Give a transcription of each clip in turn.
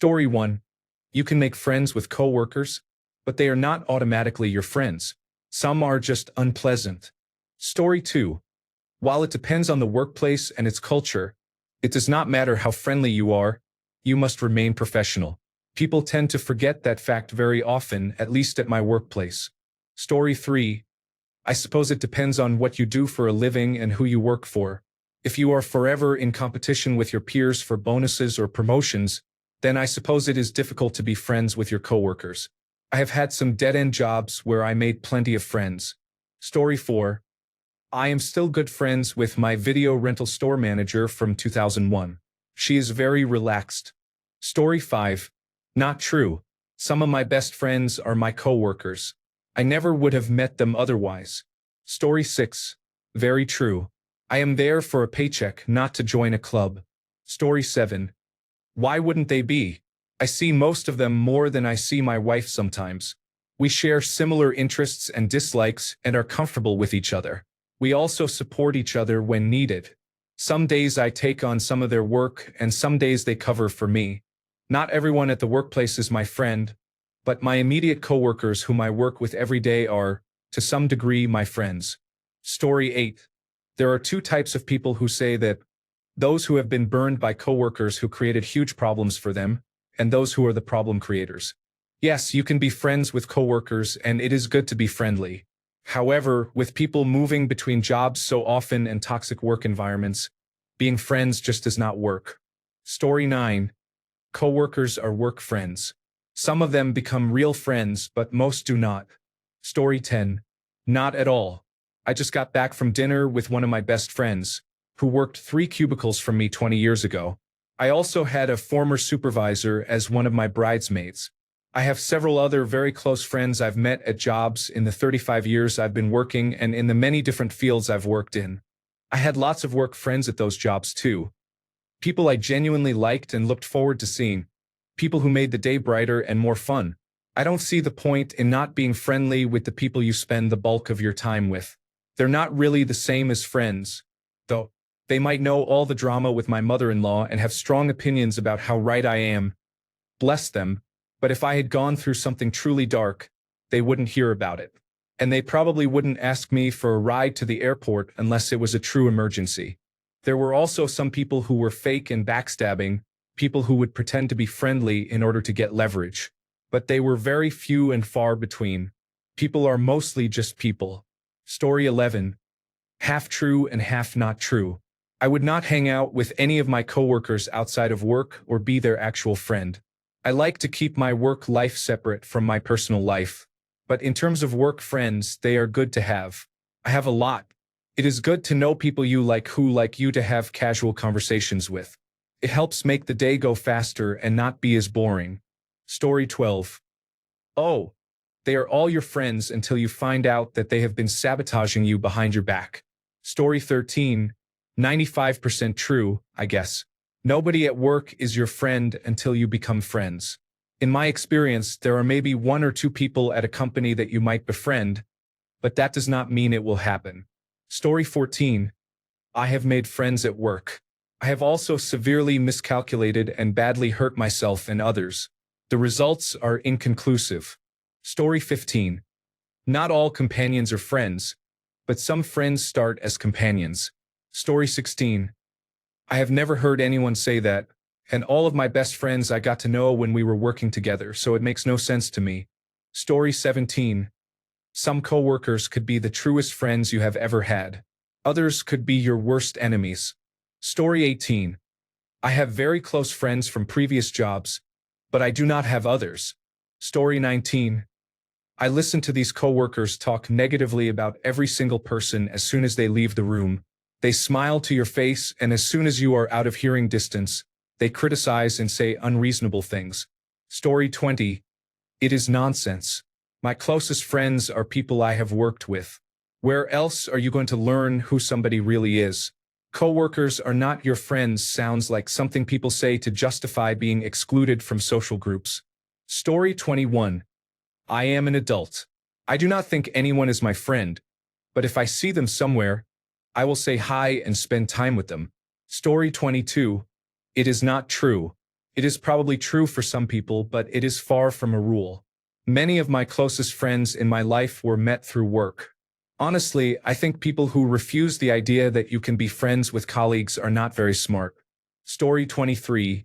Story 1. You can make friends with coworkers, but they are not automatically your friends. Some are just unpleasant. Story 2. While it depends on the workplace and its culture, it does not matter how friendly you must remain professional. People tend to forget that fact very often, at least at my workplace. Story 3. I suppose it depends on what you do for a living and who you work for. If you are forever in competition with your peers for bonuses or promotions, then I suppose it is difficult to be friends with your coworkers. I have had some dead-end jobs where I made plenty of friends. Story 4. I am still good friends with my video rental store manager from 2001. She is very relaxed. Story 5. Not true. Some of my best friends are my coworkers. I never would have met them otherwise. Story 6. Very true. I am there for a paycheck, not to join a club. Story 7. Why wouldn't they be? I see most of them more than I see my wife sometimes. We share similar interests and dislikes and are comfortable with each other. We also support each other when needed. Some days I take on some of their work and some days they cover for me. Not everyone at the workplace is my friend, but my immediate coworkers whom I work with every day are, to some degree, my friends. Story 8. There are two types of people who say that: those who have been burned by coworkers who created huge problems for them, and those who are the problem creators. Yes, you can be friends with coworkers, and it is good to be friendly. However, with people moving between jobs so often and toxic work environments, being friends just does not work. Story 9. Coworkers are work friends. Some of them become real friends, but most do not. Story 10. Not at all. I just got back from dinner with one of my best friends, who worked 3 cubicles from me 20 years ago. I also had a former supervisor as one of my bridesmaids. I have several other very close friends I've met at jobs in the 35 years I've been working and in the many different fields I've worked in. I had lots of work friends at those jobs too. People I genuinely liked and looked forward to seeing. People who made the day brighter and more fun. I don't see the point in not being friendly with the people you spend the bulk of your time with. They're not really the same as friends, though. They might know all the drama with my mother-in-law and have strong opinions about how right I am. Bless them. But if I had gone through something truly dark, they wouldn't hear about it. And they probably wouldn't ask me for a ride to the airport unless it was a true emergency. There were also some people who were fake and backstabbing, people who would pretend to be friendly in order to get leverage. But they were very few and far between. People are mostly just people. Story 11. Half true and half not true. I would not hang out with any of my coworkers outside of work or be their actual friend. I like to keep my work life separate from my personal life. But in terms of work friends, they are good to have. I have a lot. It is good to know people you like who like you to have casual conversations with. It helps make the day go faster and not be as boring. Story 12. Oh, they are all your friends until you find out that they have been sabotaging you behind your back. Story 13. 95% true, I guess. Nobody at work is your friend until you become friends. In my experience, there are maybe 1 or 2 people at a company that you might befriend, but that does not mean it will happen. Story 14. I have made friends at work. I have also severely miscalculated and badly hurt myself and others. The results are inconclusive. Story 15. Not all companions are friends, but some friends start as companions. Story 16. I have never heard anyone say that, and all of my best friends I got to know when we were working together, so it makes no sense to me. Story 17. Some coworkers could be the truest friends you have ever had. Others could be your worst enemies. Story 18. I have very close friends from previous jobs, but I do not have others. Story 19. I listen to these coworkers talk negatively about every single person as soon as they leave the room. They smile to your face, and as soon as you are out of hearing distance, they criticize and say unreasonable things. Story 20. It is nonsense. My closest friends are people I have worked with. Where else are you going to learn who somebody really is? Coworkers are not your friends sounds like something people say to justify being excluded from social groups. Story 21. I am an adult. I do not think anyone is my friend, but if I see them somewhere, I will say hi and spend time with them. Story 22. It is not true. It is probably true for some people, but it is far from a rule. Many of my closest friends in my life were met through work. Honestly, I think people who refuse the idea that you can be friends with colleagues are not very smart. Story 23.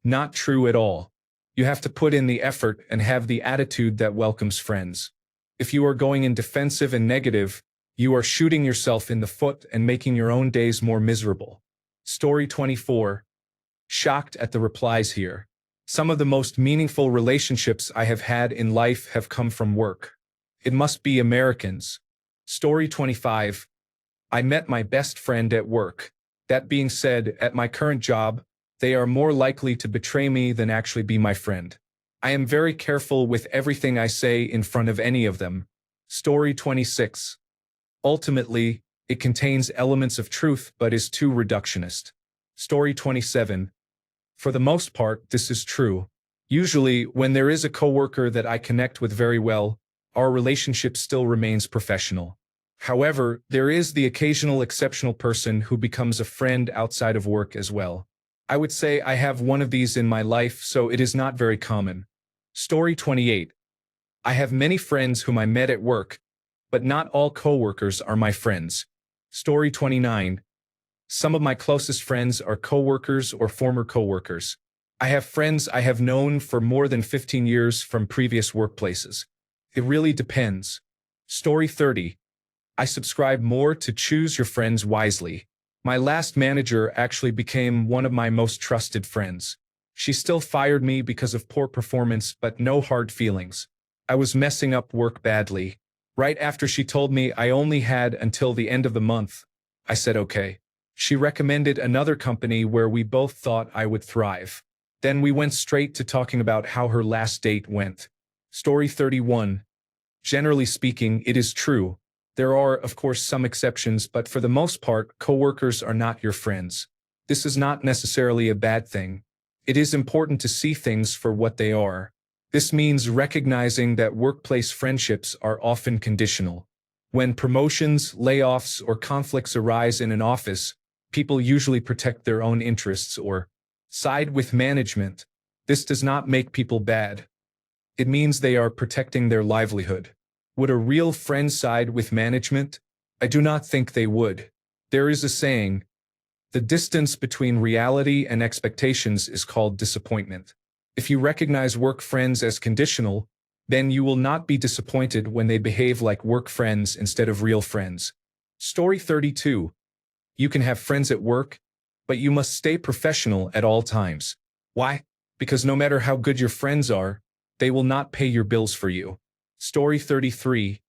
Not true at all. You have to put in the effort and have the attitude that welcomes friends. If you are going in defensive and negative, you are shooting yourself in the foot and making your own days more miserable. Story 24. Shocked at the replies here. Some of the most meaningful relationships I have had in life have come from work. It must be Americans. Story 25. I met my best friend at work. That being said, at my current job, they are more likely to betray me than actually be my friend. I am very careful with everything I say in front of any of them. Story 26. Ultimately, it contains elements of truth but is too reductionist. Story 27. For the most part, this is true. Usually, when there is a coworker that I connect with very well, our relationship still remains professional. However, there is the occasional exceptional person who becomes a friend outside of work as well. I would say I have one of these in my life, so it is not very common. Story 28. I have many friends whom I met at work, but not all coworkers are my friends. Story 29. Some of my closest friends are coworkers or former coworkers. I have friends I have known for more than 15 years from previous workplaces. It really depends. Story 30. I subscribe more to choose your friends wisely. My last manager actually became one of my most trusted friends. She still fired me because of poor performance, but no hard feelings. I was messing up work badly. Right after she told me I only had until the end of the month, I said okay. She recommended another company where we both thought I would thrive. Then we went straight to talking about how her last date went. Story 31. Generally speaking, it is true. There are, of course, some exceptions, but for the most part, coworkers are not your friends. This is not necessarily a bad thing. It is important to see things for what they are. This means recognizing that workplace friendships are often conditional. When promotions, layoffs, or conflicts arise in an office, people usually protect their own interests or side with management. This does not make people bad. It means they are protecting their livelihood. Would a real friend side with management? I do not think they would. There is a saying, the distance between reality and expectations is called disappointment. If you recognize work friends as conditional, then you will not be disappointed when they behave like work friends instead of real friends. Story 32. You can have friends at work, but you must stay professional at all times. Why? Because no matter how good your friends are, they will not pay your bills for you. Story 33.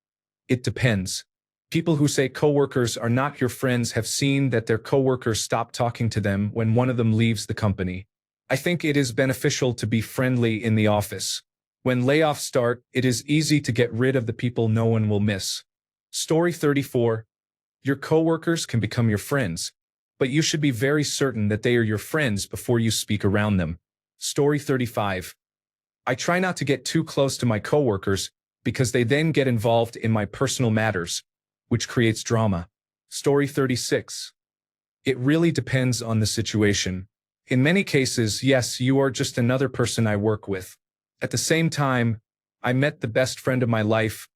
It depends. People who say coworkers are not your friends have seen that their coworkers stop talking to them when one of them leaves the company. I think it is beneficial to be friendly in the office. When layoffs start, it is easy to get rid of the people no one will miss. Story 34. Your coworkers can become your friends, but you should be very certain that they are your friends before you speak around them. Story 35. I try not to get too close to my coworkers because they then get involved in my personal matters, which creates drama. Story 36. It really depends on the situation. In many cases, yes, you are just another person I work with. At the same time, I met the best friend of my life,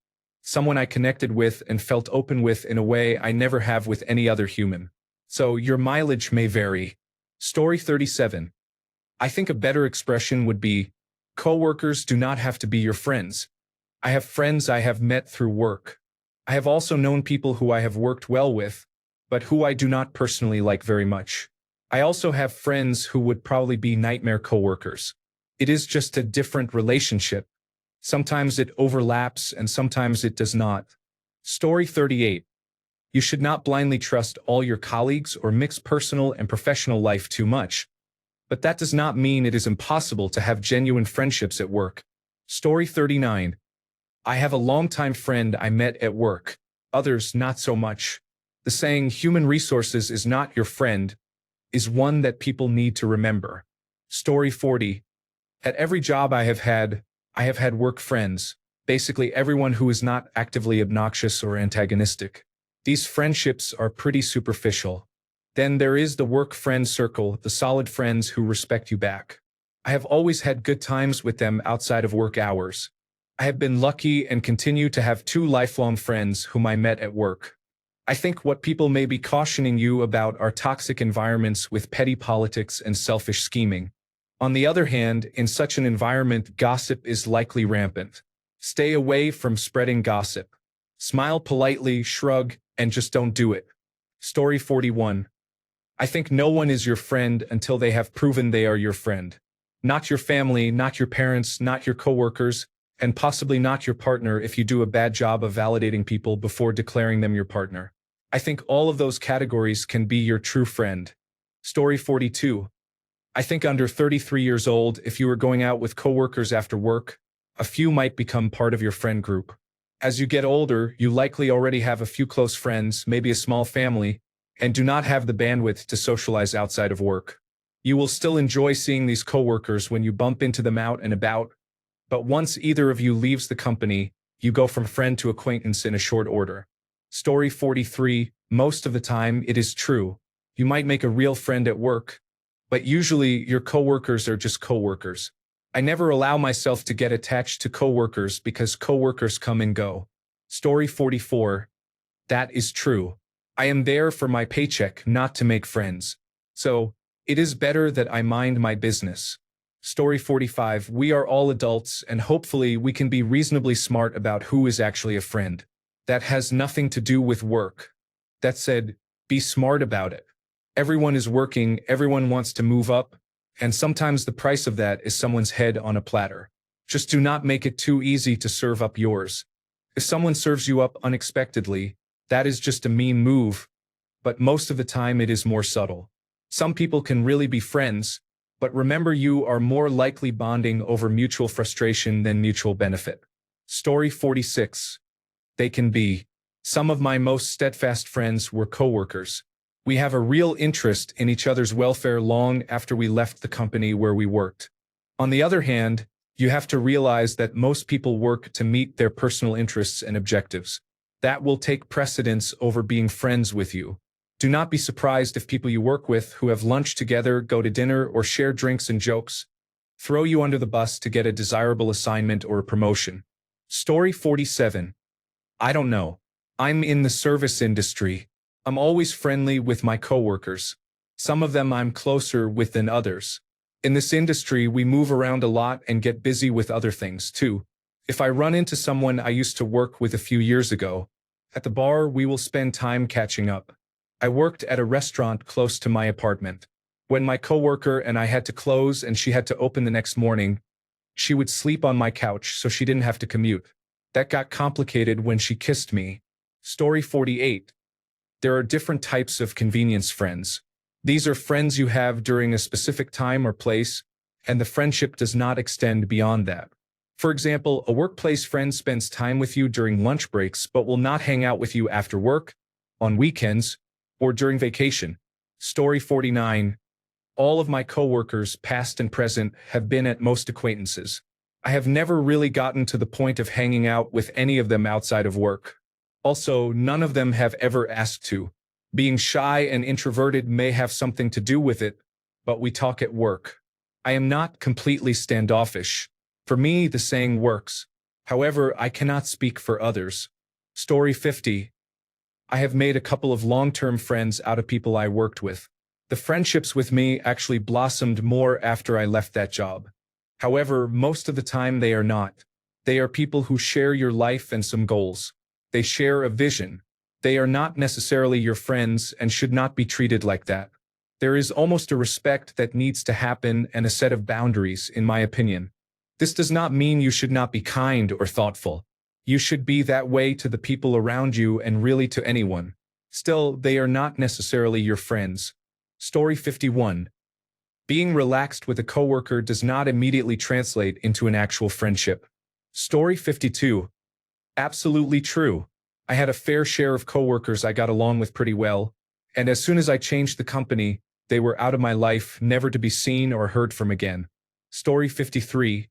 someone I connected with and felt open with in a way I never have with any other human. So your mileage may vary. Story 37. I think a better expression would be, coworkers do not have to be your friends. I have friends I have met through work. I have also known people who I have worked well with, but who I do not personally like very much. I also have friends who would probably be nightmare coworkers. It is just a different relationship. Sometimes it overlaps and sometimes it does not. Story 38. You should not blindly trust all your colleagues or mix personal and professional life too much. But that does not mean it is impossible to have genuine friendships at work. Story 39. I have a longtime friend I met at work. Others not so much. The saying, human resources is not your friend, is one that people need to remember. Story 40. At every job I have had work friends, basically everyone who is not actively obnoxious or antagonistic. These friendships are pretty superficial. Then there is the work friend circle, the solid friends who respect you back. I have always had good times with them outside of work hours. I have been lucky and continue to have two lifelong friends whom I met at work. I think what people may be cautioning you about are toxic environments with petty politics and selfish scheming. On the other hand, in such an environment, gossip is likely rampant. Stay away from spreading gossip. Smile politely, shrug, and just don't do it. Story 41. I think no one is your friend until they have proven they are your friend. Not your family, not your parents, not your coworkers, and possibly not your partner if you do a bad job of validating people before declaring them your partner. I think all of those categories can be your true friend. Story 42. I think under 33 years old, if you were going out with coworkers after work, a few might become part of your friend group. As you get older, you likely already have a few close friends, maybe a small family, and do not have the bandwidth to socialize outside of work. You will still enjoy seeing these coworkers when you bump into them out and about, but once either of you leaves the company, you go from friend to acquaintance in a short order. Story 43. Most of the time, it is true. You might make a real friend at work, but usually your coworkers are just coworkers. I never allow myself to get attached to coworkers because coworkers come and go. Story 44. That is true. I am there for my paycheck, not to make friends. So, it is better that I mind my business. Story 45. We are all adults, and hopefully we can be reasonably smart about who is actually a friend. That has nothing to do with work. That said, be smart about it. Everyone is working, everyone wants to move up, and sometimes the price of that is someone's head on a platter. Just do not make it too easy to serve up yours. If someone serves you up unexpectedly, that is just a mean move, but most of the time it is more subtle. Some people can really be friends, but remember you are more likely bonding over mutual frustration than mutual benefit. Story 46. They can be. Some of my most steadfast friends were coworkers. We have a real interest in each other's welfare long after we left the company where we worked. On the other hand, you have to realize that most people work to meet their personal interests and objectives. That will take precedence over being friends with you. Do not be surprised if people you work with who have lunch together, go to dinner, or share drinks and jokes, throw you under the bus to get a desirable assignment or a promotion. Story 47. I don't know. I'm in the service industry. I'm always friendly with my coworkers. Some of them I'm closer with than others. In this industry, we move around a lot and get busy with other things too. If I run into someone I used to work with a few years ago, at the bar we will spend time catching up. I worked at a restaurant close to my apartment. When my coworker and I had to close and she had to open the next morning, she would sleep on my couch so she didn't have to commute. That got complicated when she kissed me. Story 48. There are different types of convenience friends. These are friends you have during a specific time or place, and the friendship does not extend beyond that. For example, a workplace friend spends time with you during lunch breaks but will not hang out with you after work, on weekends, or during vacation. Story 49. All of my coworkers, past and present, have been at most acquaintances. I have never really gotten to the point of hanging out with any of them outside of work. Also, none of them have ever asked to. Being shy and introverted may have something to do with it, but we talk at work. I am not completely standoffish. For me, the saying works. However, I cannot speak for others. Story 50. I have made a couple of long-term friends out of people I worked with. The friendships with me actually blossomed more after I left that job. However, most of the time they are not. They are people who share your life and some goals. They share a vision. They are not necessarily your friends and should not be treated like that. There is almost a respect that needs to happen and a set of boundaries, in my opinion. This does not mean you should not be kind or thoughtful. You should be that way to the people around you and really to anyone. Still, they are not necessarily your friends. Story 51. Being relaxed with a coworker does not immediately translate into an actual friendship. Story 52. Absolutely true. I had a fair share of coworkers I got along with pretty well, and as soon as I changed the company, they were out of my life, never to be seen or heard from again. Story 53.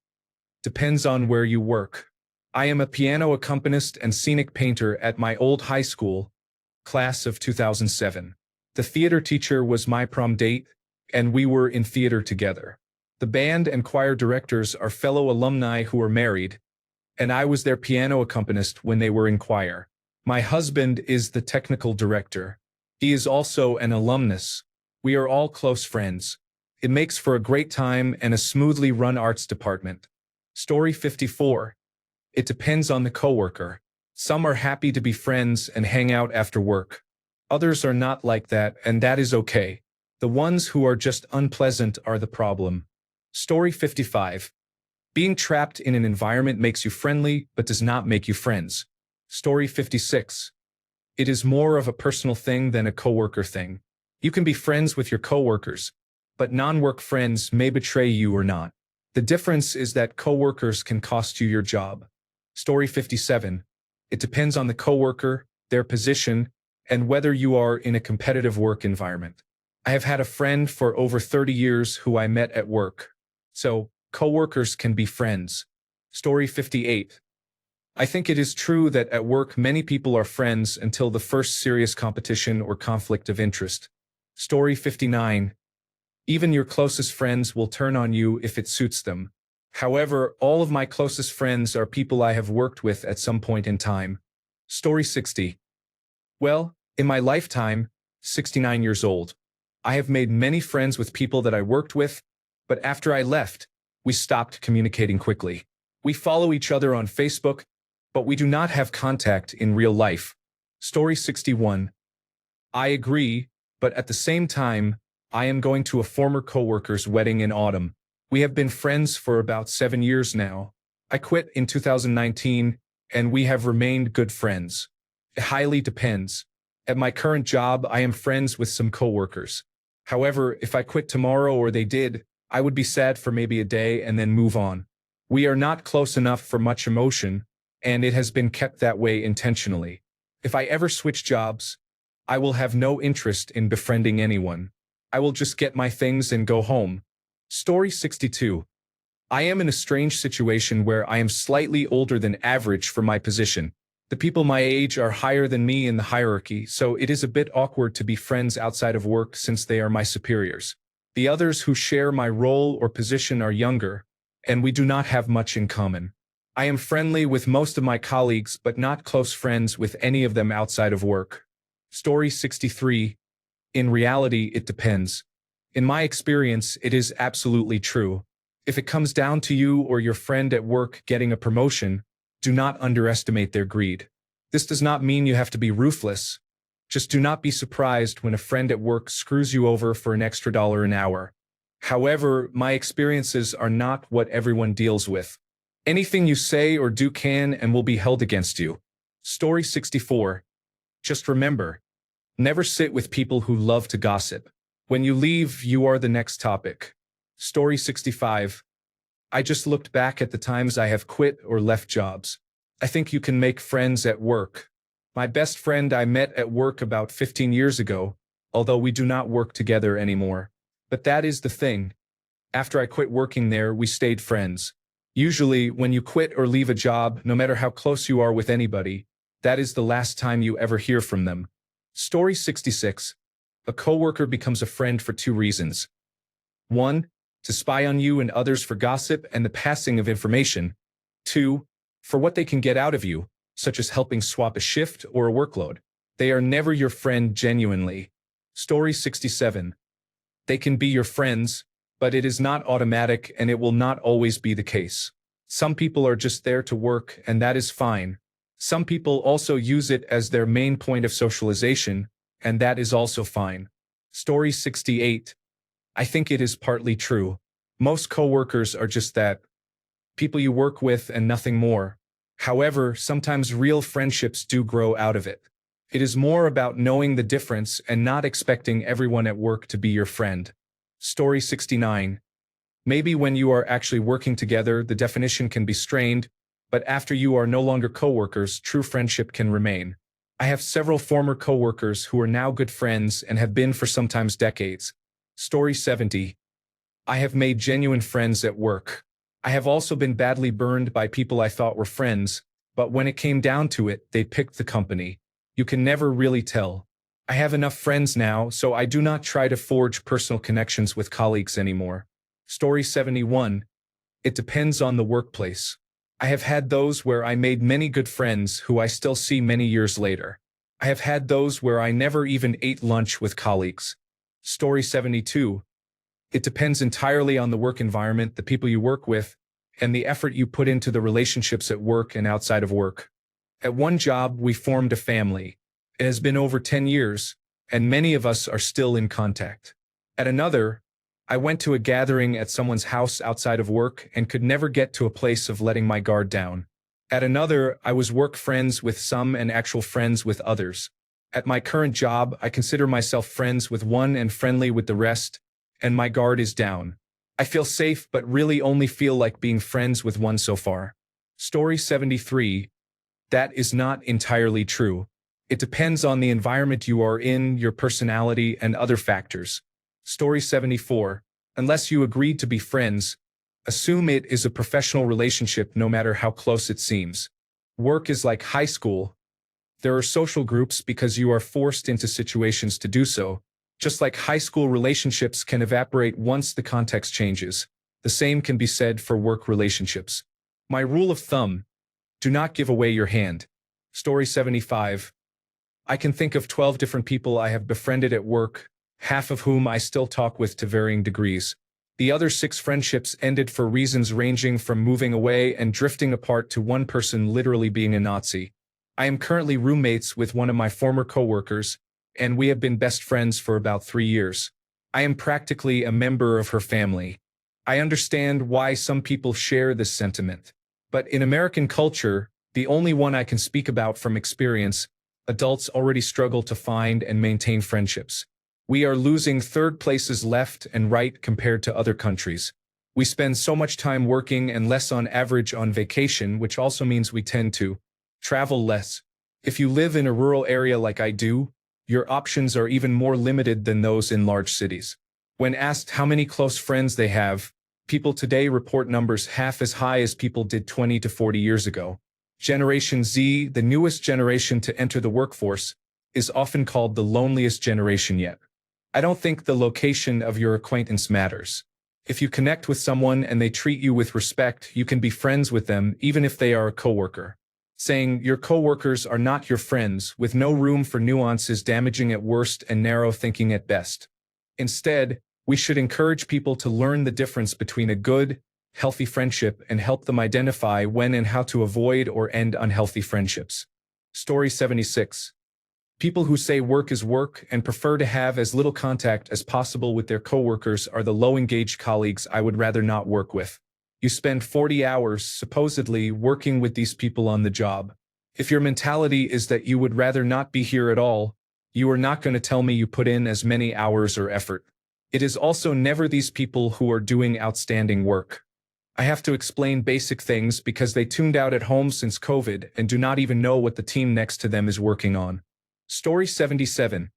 Depends on where you work. I am a piano accompanist and scenic painter at my old high school, class of 2007. The theater teacher was my prom date, and we were in theater together. The band and choir directors are fellow alumni who are married, and I was their piano accompanist when they were in choir. My husband is the technical director. He is also an alumnus. We are all close friends. It makes for a great time and a smoothly run arts department. Story 54. It depends on the coworker. Some are happy to be friends and hang out after work. Others are not like that, and that is okay. The ones who are just unpleasant are the problem. Story 55. Being trapped in an environment makes you friendly, but does not make you friends. Story 56. It is more of a personal thing than a coworker thing. You can be friends with your coworkers, but non-work friends may betray you or not. The difference is that coworkers can cost you your job. Story 57. It depends on the coworker, their position, and whether you are in a competitive work environment. I have had a friend for over 30 years who I met at work. So, coworkers can be friends. Story 58. I think it is true that at work many people are friends until the first serious competition or conflict of interest. Story 59. Even your closest friends will turn on you if it suits them. However, all of my closest friends are people I have worked with at some point in time. Story 60. Well, in my lifetime, 69 years old, I have made many friends with people that I worked with, but after I left, we stopped communicating quickly. We follow each other on Facebook, but we do not have contact in real life. Story 61. I agree, but at the same time, I am going to a former coworker's wedding in autumn. We have been friends for about 7 years now. I quit in 2019, and we have remained good friends. It highly depends. At my current job, I am friends with some coworkers. However, if I quit tomorrow or they did, I would be sad for maybe a day and then move on. We are not close enough for much emotion, and it has been kept that way intentionally. If I ever switch jobs, I will have no interest in befriending anyone. I will just get my things and go home. Story 62. I am in a strange situation where I am slightly older than average for my position. The people my age are higher than me in the hierarchy, so it is a bit awkward to be friends outside of work since they are my superiors. The others who share my role or position are younger, and we do not have much in common. I am friendly with most of my colleagues, but not close friends with any of them outside of work. Story 63. In reality, it depends. In my experience, it is absolutely true. If it comes down to you or your friend at work getting a promotion, do not underestimate their greed. This does not mean you have to be ruthless. Just do not be surprised when a friend at work screws you over for an extra $1 an hour. However, my experiences are not what everyone deals with. Anything you say or do can and will be held against you. Story 64. Just remember, never sit with people who love to gossip. When you leave, you are the next topic. Story 65. I just looked back at the times I have quit or left jobs. I think you can make friends at work. My best friend I met at work about 15 years ago, although we do not work together anymore. But that is the thing. After I quit working there, we stayed friends. Usually, when you quit or leave a job, no matter how close you are with anybody, that is the last time you ever hear from them. Story 66. A coworker becomes a friend for 2 reasons. 1. To spy on you and others for gossip and the passing of information. 2. For what they can get out of you, such as helping swap a shift or a workload. They are never your friend genuinely. Story 67. They can be your friends, but it is not automatic and it will not always be the case. Some people are just there to work, and that is fine. Some people also use it as their main point of socialization, and that is also fine. Story 68. I think it is partly true. Most coworkers are just that. People you work with and nothing more. However, sometimes real friendships do grow out of it. It is more about knowing the difference and not expecting everyone at work to be your friend. Story 69. Maybe when you are actually working together, the definition can be strained, but after you are no longer coworkers, true friendship can remain. I have several former coworkers who are now good friends and have been for sometimes decades. Story 70. I have made genuine friends at work. I have also been badly burned by people I thought were friends, but when it came down to it, they picked the company. You can never really tell. I have enough friends now, so I do not try to forge personal connections with colleagues anymore. Story 71. It depends on the workplace. I have had those where I made many good friends who I still see many years later. I have had those where I never even ate lunch with colleagues. Story 72. It depends entirely on the work environment, the people you work with, and the effort you put into the relationships at work and outside of work. At one job, we formed a family. It has been over 10 years, and many of us are still in contact. At another, I went to a gathering at someone's house outside of work and could never get to a place of letting my guard down. At another, I was work friends with some and actual friends with others. At my current job, I consider myself friends with one and friendly with the rest, and my guard is down. I feel safe but really only feel like being friends with one so far. Story 73. That is not entirely true. It depends on the environment you are in, your personality, and other factors. Story 74. Unless you agreed to be friends, assume it is a professional relationship no matter how close it seems. Work is like high school. There are social groups because you are forced into situations to do so. Just like high school relationships can evaporate once the context changes, the same can be said for work relationships. My rule of thumb: do not give away your hand. Story 75. I can think of 12 different people I have befriended at work, half of whom I still talk with to varying degrees. The other 6 friendships ended for reasons ranging from moving away and drifting apart to one person literally being a Nazi. I am currently roommates with one of my former coworkers, and we have been best friends for about 3 years. I am practically a member of her family. I understand why some people share this sentiment. But in American culture, the only one I can speak about from experience, adults already struggle to find and maintain friendships. We are losing third places left and right compared to other countries. We spend so much time working and less on average on vacation, which also means we tend to travel less. If you live in a rural area like I do, your options are even more limited than those in large cities. When asked how many close friends they have, people today report numbers half as high as people did 20 to 40 years ago. Generation Z, the newest generation to enter the workforce, is often called the loneliest generation yet. I don't think the location of your acquaintance matters. If you connect with someone and they treat you with respect, you can be friends with them even if they are a coworker. Saying your coworkers are not your friends with no room for nuance is damaging at worst and narrow thinking at best. Instead, we should encourage people to learn the difference between a good, healthy friendship and help them identify when and how to avoid or end unhealthy friendships. Story 76. People who say work is work and prefer to have as little contact as possible with their coworkers are the low-engaged colleagues I would rather not work with. You spend 40 hours, supposedly, working with these people on the job. If your mentality is that you would rather not be here at all, you are not going to tell me you put in as many hours or effort. It is also never these people who are doing outstanding work. I have to explain basic things because they tuned out at home since COVID and do not even know what the team next to them is working on. Story 77.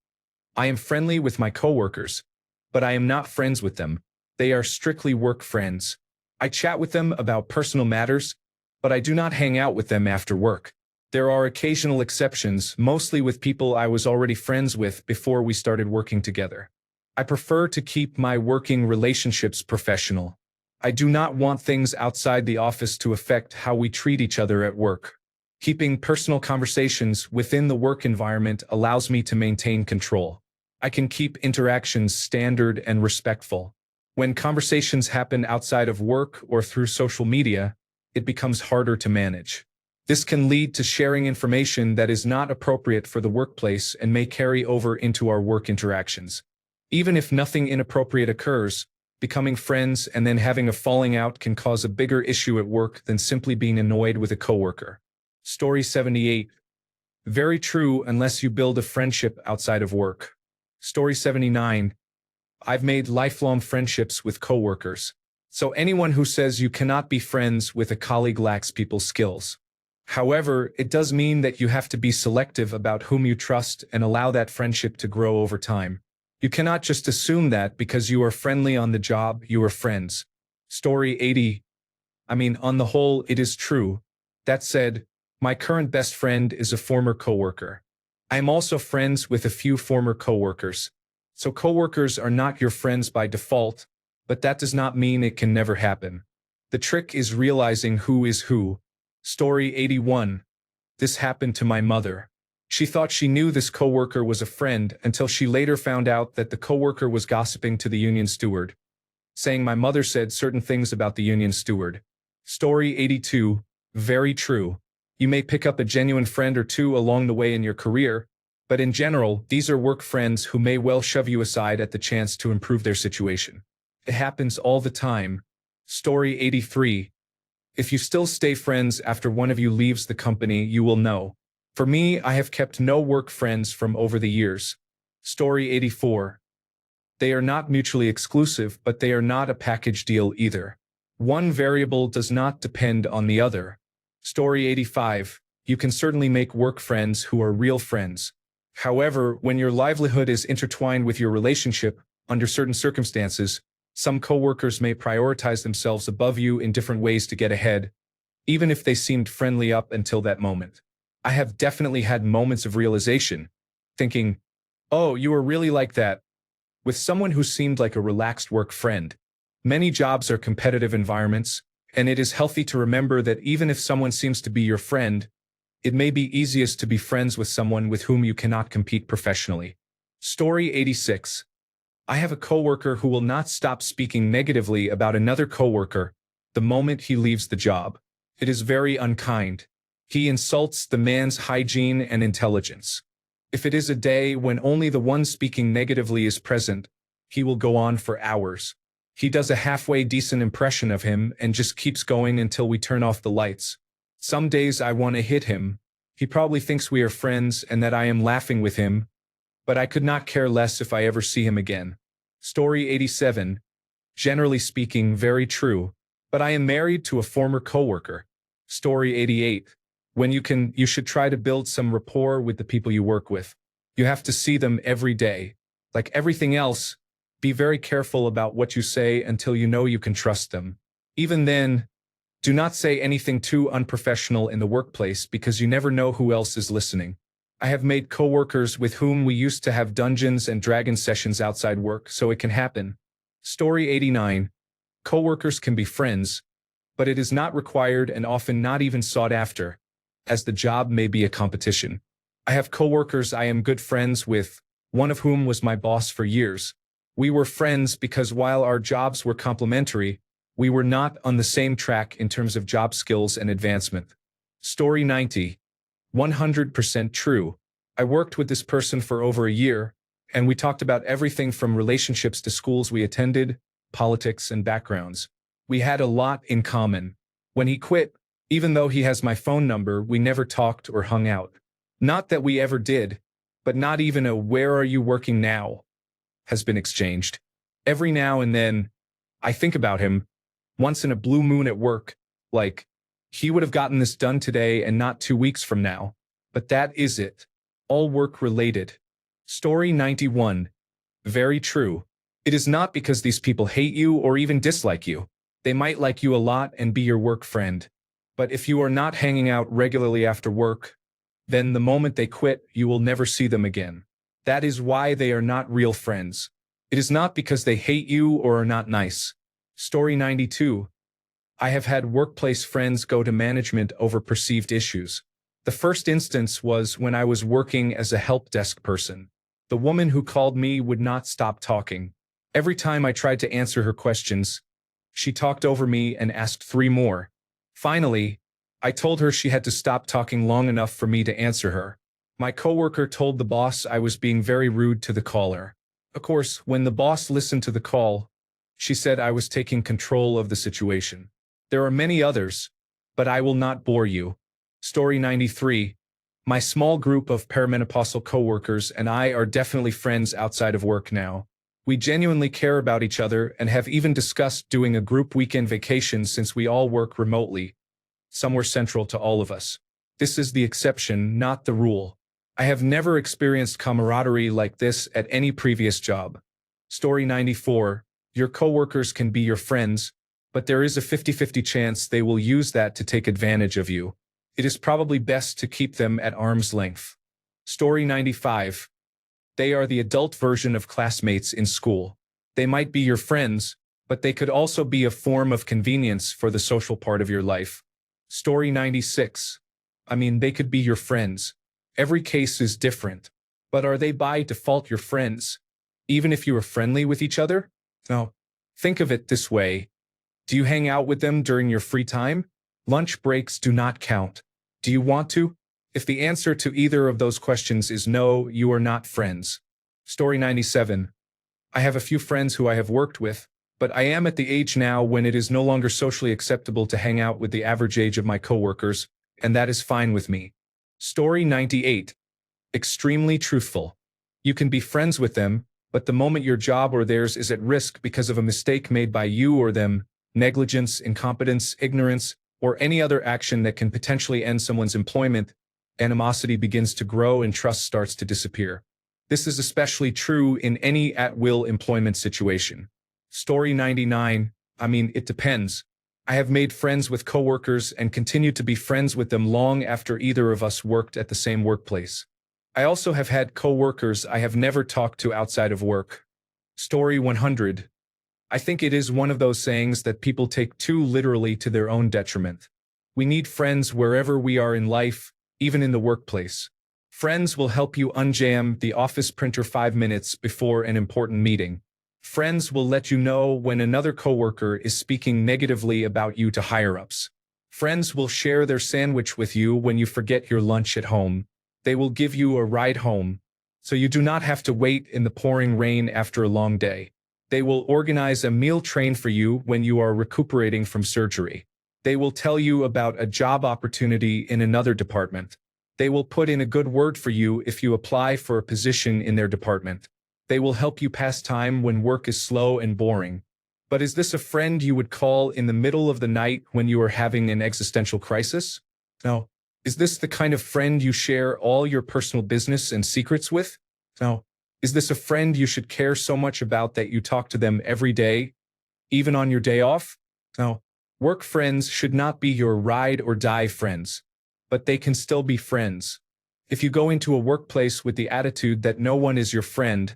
I am friendly with my coworkers, but I am not friends with them. They are strictly work friends. I chat with them about personal matters, but I do not hang out with them after work. There are occasional exceptions, mostly with people I was already friends with before we started working together. I prefer to keep my working relationships professional. I do not want things outside the office to affect how we treat each other at work. Keeping personal conversations within the work environment allows me to maintain control. I can keep interactions standard and respectful. When conversations happen outside of work or through social media, it becomes harder to manage. This can lead to sharing information that is not appropriate for the workplace and may carry over into our work interactions. Even if nothing inappropriate occurs, becoming friends and then having a falling out can cause a bigger issue at work than simply being annoyed with a coworker. Story 78. Very true unless you build a friendship outside of work. Story 79. I've made lifelong friendships with coworkers. So anyone who says you cannot be friends with a colleague lacks people skills. However, it does mean that you have to be selective about whom you trust and allow that friendship to grow over time. You cannot just assume that because you are friendly on the job, you are friends. Story 80. On the whole, it is true. That said, my current best friend is a former coworker. I am also friends with a few former coworkers. So coworkers are not your friends by default, but that does not mean it can never happen. The trick is realizing who is who. Story 81. This happened to my mother. She thought she knew this coworker was a friend until she later found out that the coworker was gossiping to the union steward, saying my mother said certain things about the union steward. Story 82. Very true. You may pick up a genuine friend or two along the way in your career, but in general, these are work friends who may well shove you aside at the chance to improve their situation. It happens all the time. Story 83. If you still stay friends after one of you leaves the company, you will know. For me, I have kept no work friends from over the years. Story 84. They are not mutually exclusive, but they are not a package deal either. One variable does not depend on the other. Story 85. You can certainly make work friends who are real friends. However, when your livelihood is intertwined with your relationship, under certain circumstances, some coworkers may prioritize themselves above you in different ways to get ahead, even if they seemed friendly up until that moment. I have definitely had moments of realization, thinking, oh, you were really like that, with someone who seemed like a relaxed work friend. Many jobs are competitive environments, and it is healthy to remember that even if someone seems to be your friend, it may be easiest to be friends with someone with whom you cannot compete professionally. Story 86. I have a coworker who will not stop speaking negatively about another coworker the moment he leaves the job. It is very unkind. He insults the man's hygiene and intelligence. If it is a day when only the one speaking negatively is present, he will go on for hours. He does a halfway decent impression of him and just keeps going until we turn off the lights. Some days I want to hit him. He probably thinks we are friends and that I am laughing with him, but I could not care less if I ever see him again. Story 87. Generally speaking, very true, but I am married to a former coworker. Story 88. When you can, you should try to build some rapport with the people you work with. You have to see them every day. Like everything else, be very careful about what you say until you know you can trust them. Even then, do not say anything too unprofessional in the workplace because you never know who else is listening. I have made coworkers with whom we used to have Dungeons and Dragons sessions outside work, so it can happen. Story 89. Coworkers can be friends, but it is not required and often not even sought after, as the job may be a competition. I have coworkers I am good friends with, one of whom was my boss for years. We were friends because while our jobs were complementary, we were not on the same track in terms of job skills and advancement. Story 90. 100% true. I worked with this person for over a year, and we talked about everything from relationships to schools we attended, politics, and backgrounds. We had a lot in common. When he quit, even though he has my phone number, we never talked or hung out. Not that we ever did, but not even a "where are you working now?" has been exchanged. Every now and then, I think about him, once in a blue moon at work, like, he would have gotten this done today and not 2 weeks from now. But that is it. All work-related. Story 91. Very true. It is not because these people hate you or even dislike you. They might like you a lot and be your work friend. But if you are not hanging out regularly after work, then the moment they quit, you will never see them again. That is why they are not real friends. It is not because they hate you or are not nice. Story 92. I have had workplace friends go to management over perceived issues. The first instance was when I was working as a help desk person. The woman who called me would not stop talking. Every time I tried to answer her questions, she talked over me and asked 3 more. Finally, I told her she had to stop talking long enough for me to answer her. My coworker told the boss I was being very rude to the caller. Of course, when the boss listened to the call, she said I was taking control of the situation. There are many others, but I will not bore you. Story 93. My small group of perimenopausal coworkers and I are definitely friends outside of work now. We genuinely care about each other and have even discussed doing a group weekend vacation since we all work remotely, somewhere central to all of us. This is the exception, not the rule. I have never experienced camaraderie like this at any previous job. Story 94. Your coworkers can be your friends, but there is a 50-50 chance they will use that to take advantage of you. It is probably best to keep them at arm's length. Story 95. They are the adult version of classmates in school. They might be your friends, but they could also be a form of convenience for the social part of your life. Story 96. They could be your friends. Every case is different. But are they by default your friends, even if you are friendly with each other? No. Think of it this way. Do you hang out with them during your free time? Lunch breaks do not count. Do you want to? If the answer to either of those questions is no, you are not friends. Story 97. I have a few friends who I have worked with, but I am at the age now when it is no longer socially acceptable to hang out with the average age of my coworkers, and that is fine with me. Story 98. Extremely truthful. You can be friends with them, but the moment your job or theirs is at risk because of a mistake made by you or them, negligence, incompetence, ignorance, or any other action that can potentially end someone's employment, animosity begins to grow and trust starts to disappear. This is especially true in any at-will employment situation. Story 99. It depends. I have made friends with coworkers and continue to be friends with them long after either of us worked at the same workplace. I also have had coworkers I have never talked to outside of work. Story 100. I think it is one of those sayings that people take too literally to their own detriment. We need friends wherever we are in life, even in the workplace. Friends will help you unjam the office printer 5 minutes before an important meeting. Friends will let you know when another coworker is speaking negatively about you to higher-ups. Friends will share their sandwich with you when you forget your lunch at home. They will give you a ride home, so you do not have to wait in the pouring rain after a long day. They will organize a meal train for you when you are recuperating from surgery. They will tell you about a job opportunity in another department. They will put in a good word for you if you apply for a position in their department. They will help you pass time when work is slow and boring. But is this a friend you would call in the middle of the night when you are having an existential crisis? No. Is this the kind of friend you share all your personal business and secrets with? No. Is this a friend you should care so much about that you talk to them every day, even on your day off? No. Work friends should not be your ride or die friends, but they can still be friends. If you go into a workplace with the attitude that no one is your friend,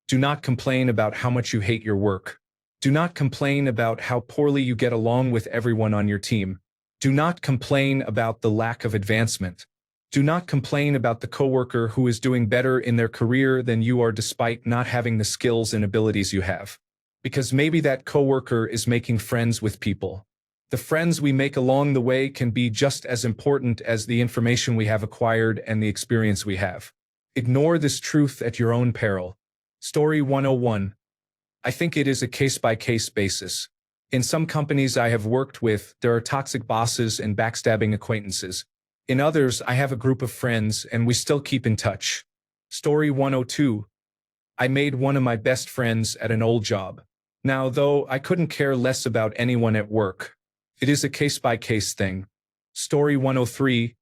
do not complain about how much you hate your work. Do not complain about how poorly you get along with everyone on your team. Do not complain about the lack of advancement. Do not complain about the coworker who is doing better in their career than you are despite not having the skills and abilities you have. Because maybe that coworker is making friends with people. The friends we make along the way can be just as important as the information we have acquired and the experience we have. Ignore this truth at your own peril. Story 101. I think it is a case-by-case basis. In some companies I have worked with, there are toxic bosses and backstabbing acquaintances. In others, I have a group of friends and we still keep in touch. Story 102. I made one of my best friends at an old job. Now, though, I couldn't care less about anyone at work. It is a case-by-case thing. Story 103.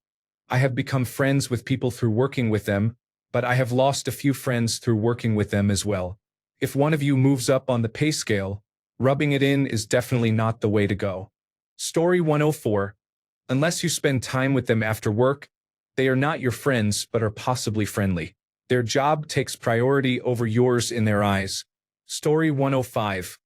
I have become friends with people through working with them, but I have lost a few friends through working with them as well. If one of you moves up on the pay scale, rubbing it in is definitely not the way to go. Story 104. Unless you spend time with them after work, they are not your friends but are possibly friendly. Their job takes priority over yours in their eyes. Story 105.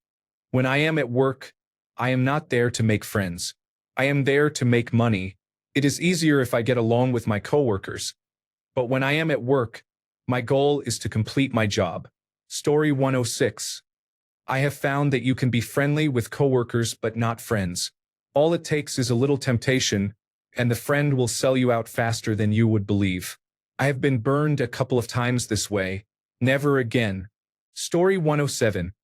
When I am at work, I am not there to make friends. I am there to make money. It is easier if I get along with my coworkers. But when I am at work, my goal is to complete my job. Story 106. I have found that you can be friendly with coworkers but not friends. All it takes is a little temptation, and the friend will sell you out faster than you would believe. I have been burned a couple of times this way. Never again. Story 107.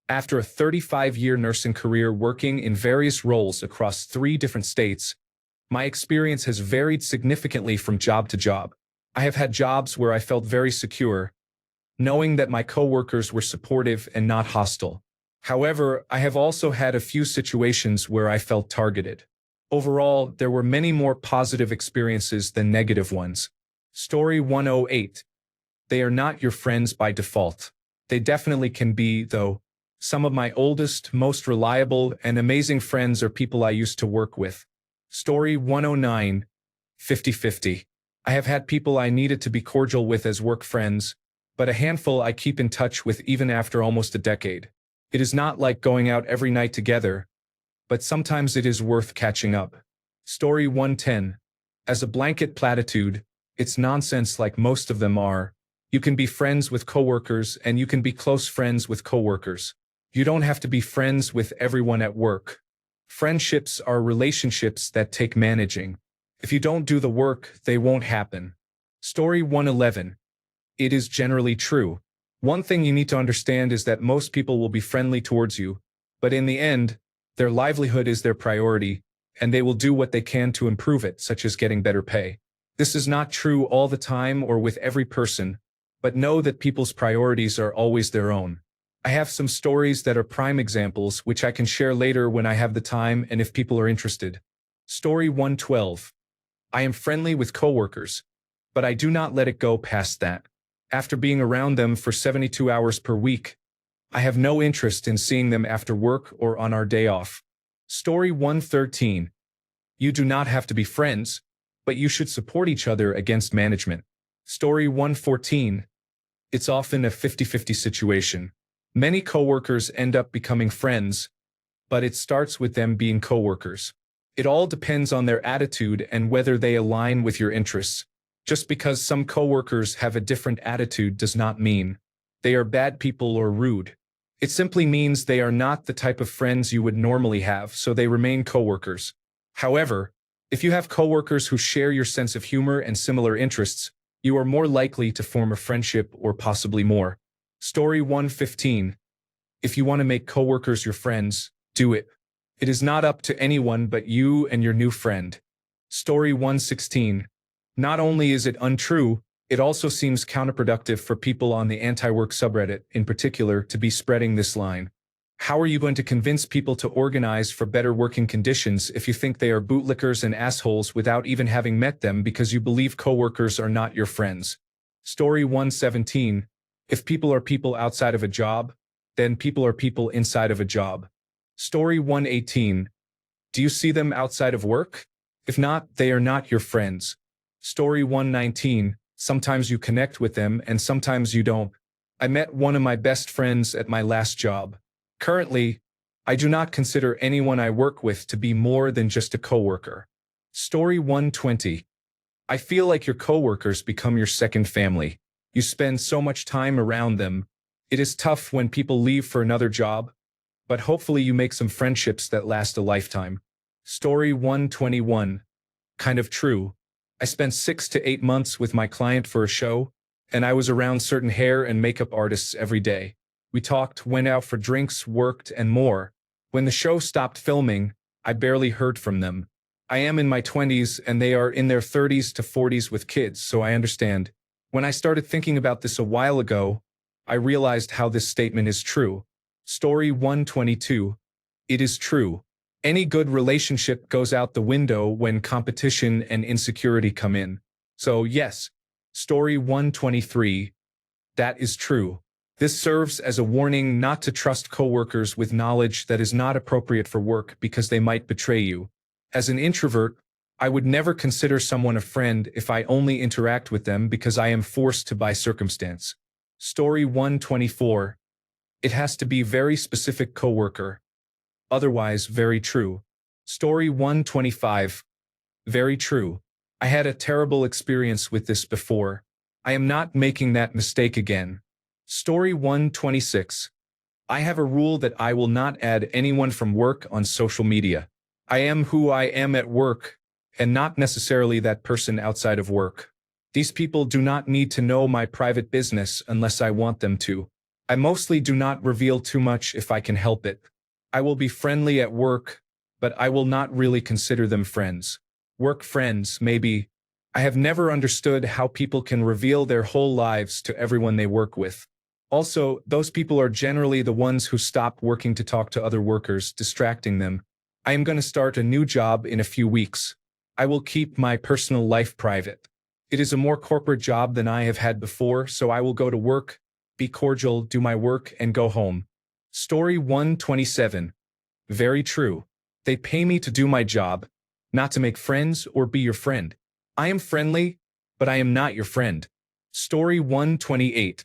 After a 35-year nursing career working in various roles across 3 different states, my experience has varied significantly from job to job. I have had jobs where I felt very secure, knowing that my coworkers were supportive and not hostile. However, I have also had a few situations where I felt targeted. Overall, there were many more positive experiences than negative ones. Story 108. They are not your friends by default. They definitely can be, though. Some of my oldest, most reliable, and amazing friends are people I used to work with. Story 109. 50-50. I have had people I needed to be cordial with as work friends, but a handful I keep in touch with even after almost a decade. It is not like going out every night together, but sometimes it is worth catching up. Story 110. As a blanket platitude, it's nonsense like most of them are. You can be friends with coworkers and you can be close friends with coworkers. You don't have to be friends with everyone at work. Friendships are relationships that take managing. If you don't do the work, they won't happen. Story 111. It is generally true. One thing you need to understand is that most people will be friendly towards you, but in the end, their livelihood is their priority, and they will do what they can to improve it, such as getting better pay. This is not true all the time or with every person, but know that people's priorities are always their own. I have some stories that are prime examples, which I can share later when I have the time and if people are interested. Story 112. I am friendly with coworkers, but I do not let it go past that. After being around them for 72 hours per week, I have no interest in seeing them after work or on our day off. Story 113. You do not have to be friends, but you should support each other against management. Story 114. It's often a 50-50 situation. Many coworkers end up becoming friends, but it starts with them being coworkers. It all depends on their attitude and whether they align with your interests. Just because some coworkers have a different attitude does not mean they are bad people or rude. It simply means they are not the type of friends you would normally have, so they remain coworkers. However, if you have coworkers who share your sense of humor and similar interests, you are more likely to form a friendship or possibly more. Story 115. If you want to make coworkers your friends, do it. It is not up to anyone but you and your new friend. Story 116. Not only is it untrue, it also seems counterproductive for people on the anti-work subreddit, in particular, to be spreading this line. How are you going to convince people to organize for better working conditions if you think they are bootlickers and assholes without even having met them because you believe coworkers are not your friends? Story 117. If people are people outside of a job, then people are people inside of a job. Story 118. Do you see them outside of work? If not, they are not your friends. Story 119. Sometimes you connect with them and sometimes you don't. I met one of my best friends at my last job. Currently, I do not consider anyone I work with to be more than just a coworker. Story 120. I feel like your coworkers become your second family. You spend so much time around them. It is tough when people leave for another job, but hopefully you make some friendships that last a lifetime. Story 121. Kind of true. I spent 6 to 8 months with my client for a show, and I was around certain hair and makeup artists every day. We talked, went out for drinks, worked, and more. When the show stopped filming, I barely heard from them. I am in my 20s and they are in their 30s to 40s with kids, so I understand. When I started thinking about this a while ago, I realized how this statement is true. Story 122. It is true. Any good relationship goes out the window when competition and insecurity come in. So yes, story 123. That is true. This serves as a warning not to trust coworkers with knowledge that is not appropriate for work because they might betray you. As an introvert, I would never consider someone a friend if I only interact with them because I am forced to by circumstance. Story 124. It has to be very specific coworker. Otherwise, very true. Story 125. Very true. I had a terrible experience with this before. I am not making that mistake again. Story 126. I have a rule that I will not add anyone from work on social media. I am who I am at work, and not necessarily that person outside of work. These people do not need to know my private business unless I want them to. I mostly do not reveal too much if I can help it. I will be friendly at work, but I will not really consider them friends. Work friends, maybe. I have never understood how people can reveal their whole lives to everyone they work with. Also, those people are generally the ones who stop working to talk to other workers, distracting them. I am going to start a new job in a few weeks. I will keep my personal life private. It is a more corporate job than I have had before, so I will go to work, be cordial, do my work, and go home. Story 127. Very true. They pay me to do my job, not to make friends or be your friend. I am friendly, but I am not your friend. Story 128.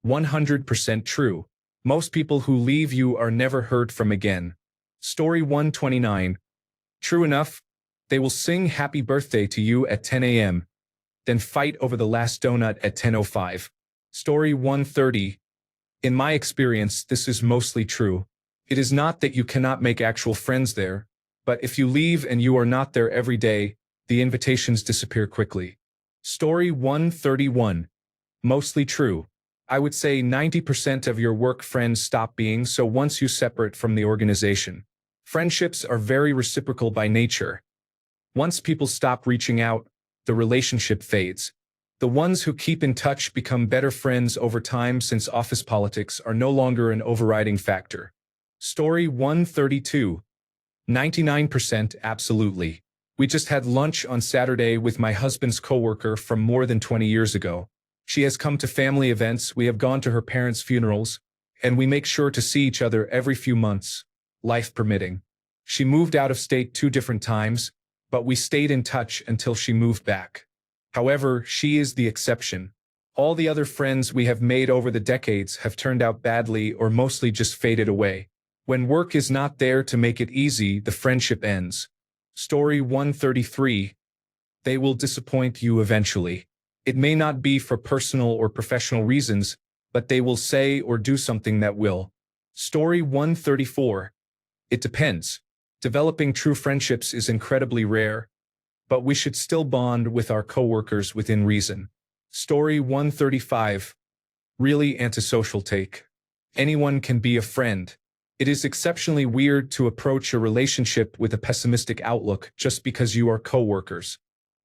100% true. Most people who leave you are never heard from again. Story 129. True enough, they will sing happy birthday to you at 10 a.m., then fight over the last donut at 10:05. Story 130. In my experience, this is mostly true. It is not that you cannot make actual friends there, but if you leave and you are not there every day, the invitations disappear quickly. Story 131. Mostly true. I would say 90% of your work friends stop being so once you separate from the organization. Friendships are very reciprocal by nature. Once people stop reaching out, the relationship fades. The ones who keep in touch become better friends over time since office politics are no longer an overriding factor. Story 132. 99% absolutely. We just had lunch on Saturday with my husband's coworker from more than 20 years ago. She has come to family events, we have gone to her parents' funerals, and we make sure to see each other every few months, life permitting. She moved out of state 2 different times, but we stayed in touch until she moved back. However, she is the exception. All the other friends we have made over the decades have turned out badly or mostly just faded away. When work is not there to make it easy, the friendship ends. Story 133. They will disappoint you eventually. It may not be for personal or professional reasons, but they will say or do something that will. Story 134. It depends. Developing true friendships is incredibly rare, but we should still bond with our coworkers within reason. Story 135. Really antisocial take. Anyone can be a friend. It is exceptionally weird to approach a relationship with a pessimistic outlook just because you are coworkers.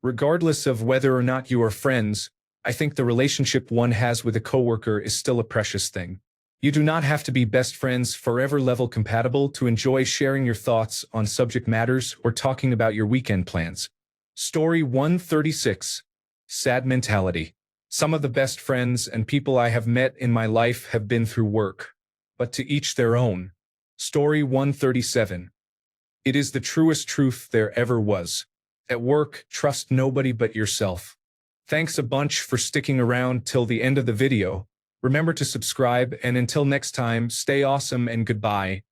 Regardless of whether or not you are friends, I think the relationship one has with a coworker is still a precious thing. You do not have to be best friends forever level compatible to enjoy sharing your thoughts on subject matters or talking about your weekend plans. Story 136. Sad mentality. Some of the best friends and people I have met in my life have been through work, but to each their own. Story 137. It is the truest truth there ever was. At work, trust nobody but yourself. Thanks a bunch for sticking around till the end of the video. Remember to subscribe, and until next time, stay awesome and goodbye.